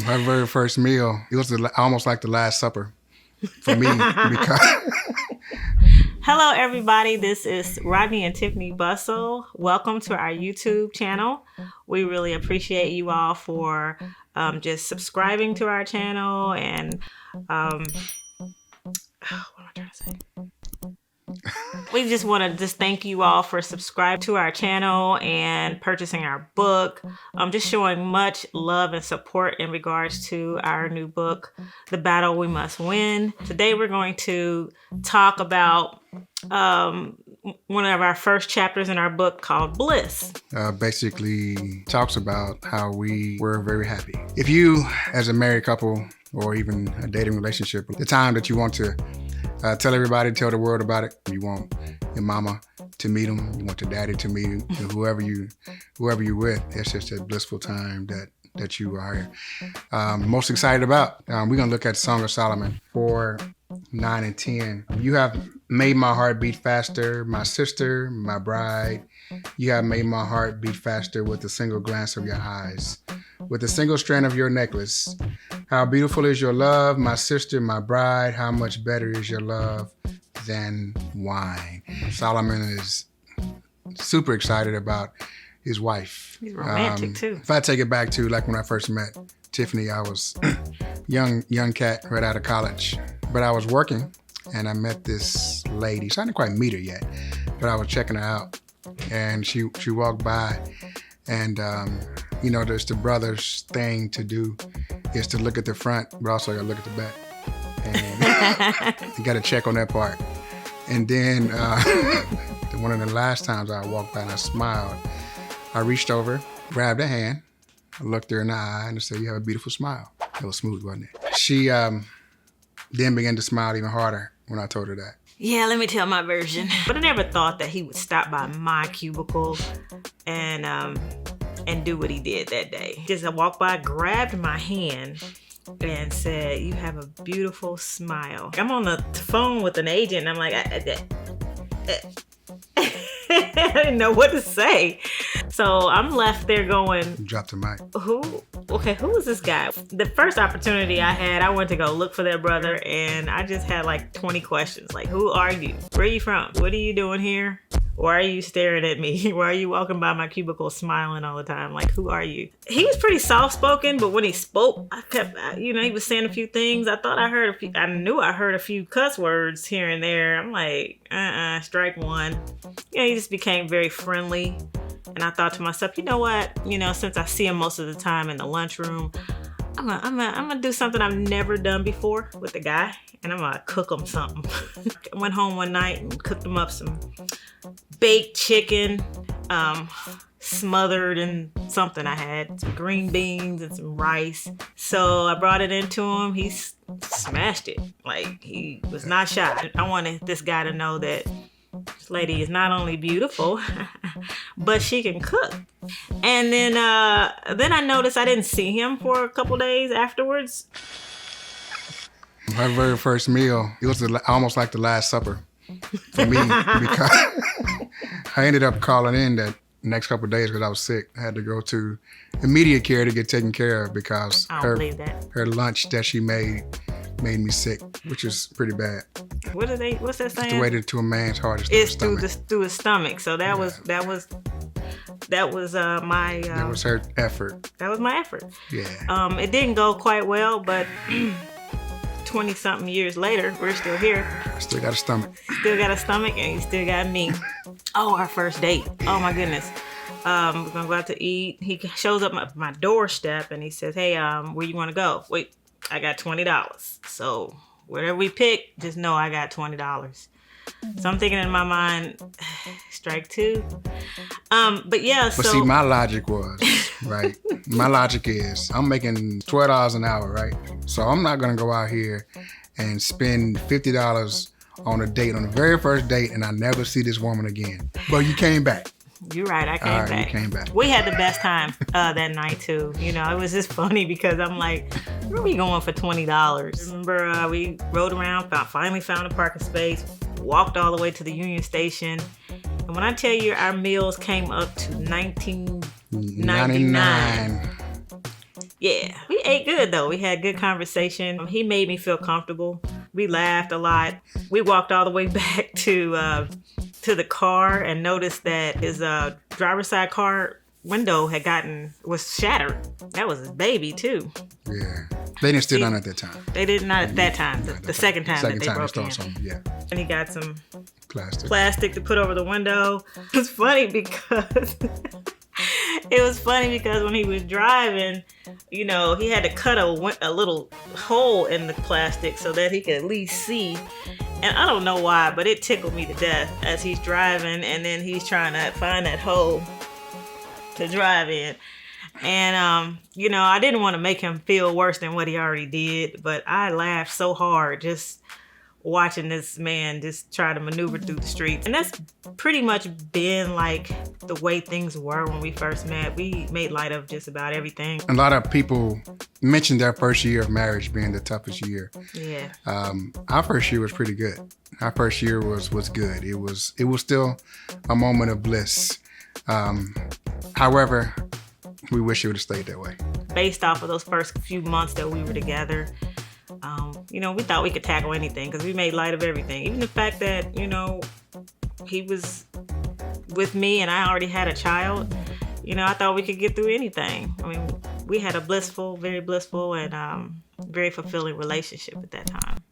My very first meal, it was almost like the Last Supper for me because Hello, everybody. This is Rodney and Tiffany Bustle. Welcome to our YouTube channel. We really appreciate you all for just subscribing to our channel and what am I trying to say? We just want to thank you all for subscribing to our channel and purchasing our book. Just showing much love and support in regards to our new book, The Battle We Must Win. Today we're going to talk about one of our first chapters in our book called Bliss. basically talks about how we were very happy. If you, as a married couple or even a dating relationship, the time that you want to tell everybody, tell the world about it, you want your mama to meet them, you want your daddy to meet him, whoever you're with, it's just a blissful time that you are most excited about. We're gonna look at Song of Solomon 4, 9, and 10. You have made my heart beat faster, my sister, my bride. You have made my heart beat faster with a single glance of your eyes, with a single strand of your necklace. How beautiful is your love, my sister, my bride. How much better is your love than wine. Solomon is super excited about his wife. He's romantic too. If I take it back to like when I first met Tiffany, I was young cat right out of college, but I was working and I met this lady. So I didn't quite meet her yet, but I was checking her out and she walked by and there's the brother's thing to do is to look at the front, but also you gotta look at the back. And you gotta check on that part. And then one of the last times I walked by and I smiled, I reached over, grabbed her hand, I looked her in the eye and I said, "You have a beautiful smile." It was smooth, wasn't it? She then began to smile even harder when I told her that. Yeah, let me tell my version. But I never thought that he would stop by my cubicle and do what he did that day. Just walked by, grabbed my hand and said, "You have a beautiful smile." I'm on the phone with an agent and I'm like, I didn't know what to say. So I'm left there going, Drop the mic. who is this guy? The first opportunity I had, I went to go look for their brother and I just had like 20 questions. Like, who are you? Where are you from? What are you doing here? Why are you staring at me? Why are you walking by my cubicle smiling all the time? Like, who are you? He was pretty soft-spoken, but when he spoke, I kept, he was saying a few things. I thought I knew I heard a few cuss words here and there. I'm like, strike one. He just became very friendly. And I thought to myself, you know what? Since I see him most of the time in the lunchroom, I'm gonna do something I've never done before with the guy, and I'm gonna cook him something. I went home one night and cooked him up some baked chicken, smothered in something I had, some green beans and some rice. So I brought it into him. He smashed it. Like, he was not shy. I wanted this guy to know that this lady is not only beautiful, but she can cook. And then I noticed I didn't see him for a couple days afterwards. My very first meal, it was almost like the Last Supper for me because I ended up calling in that next couple of days because I was sick. I had to go to immediate care to get taken care of because her lunch that she made me sick, which is pretty bad. What's that saying? The way to a man's heart is through his stomach. So that was my. That was her effort. That was my effort. Yeah. It didn't go quite well, but 20-something years later, we're still here. Still got a stomach. Still got a stomach, and he still got me. Oh, our first date. Oh my goodness. We're gonna go out to eat. He shows up at my doorstep and he says, "Hey, where you want to go?" Wait, I got $20. So whatever we pick, just know I got $20. So I'm thinking in my mind, strike two. But see, my logic was, right? My logic is I'm making $12 an hour, right? So I'm not gonna go out here and spend $50 on a date, on the very first date, and I never see this woman again. But you came back. You're right, I came back. You came back. We had the best time that night too. It was just funny because I'm like, where are we going for $20? Remember, we rode around, finally found a parking space, walked all the way to the Union Station. And when I tell you our meals came up to $19.99. Yeah, we ate good though. We had good conversation. He made me feel comfortable. We laughed a lot. We walked all the way back to the car and noticed that his driver's side car window was shattered. That was his baby too. Yeah. They didn't steal none at that time. They did not at that time. The second time that they broke in. Something, yeah. And he got some plastic to put over the window. It's funny because when he was driving, he had to cut a little hole in the plastic so that he could at least see. And I don't know why, but it tickled me to death as he's driving and then he's trying to find that hole to drive in. And, I didn't want to make him feel worse than what he already did, but I laughed so hard just watching this man just try to maneuver through the streets. And that's pretty much been like the way things were when we first met. We made light of just about everything. A lot of people mentioned their first year of marriage being the toughest year. Yeah. Our first year was pretty good. Our first year was good. It was still a moment of bliss. However, we wish it would have stayed that way. Based off of those first few months that we were together, we thought we could tackle anything because we made light of everything. Even the fact that, he was with me and I already had a child, I thought we could get through anything. I mean, we had a very blissful and very fulfilling relationship at that time.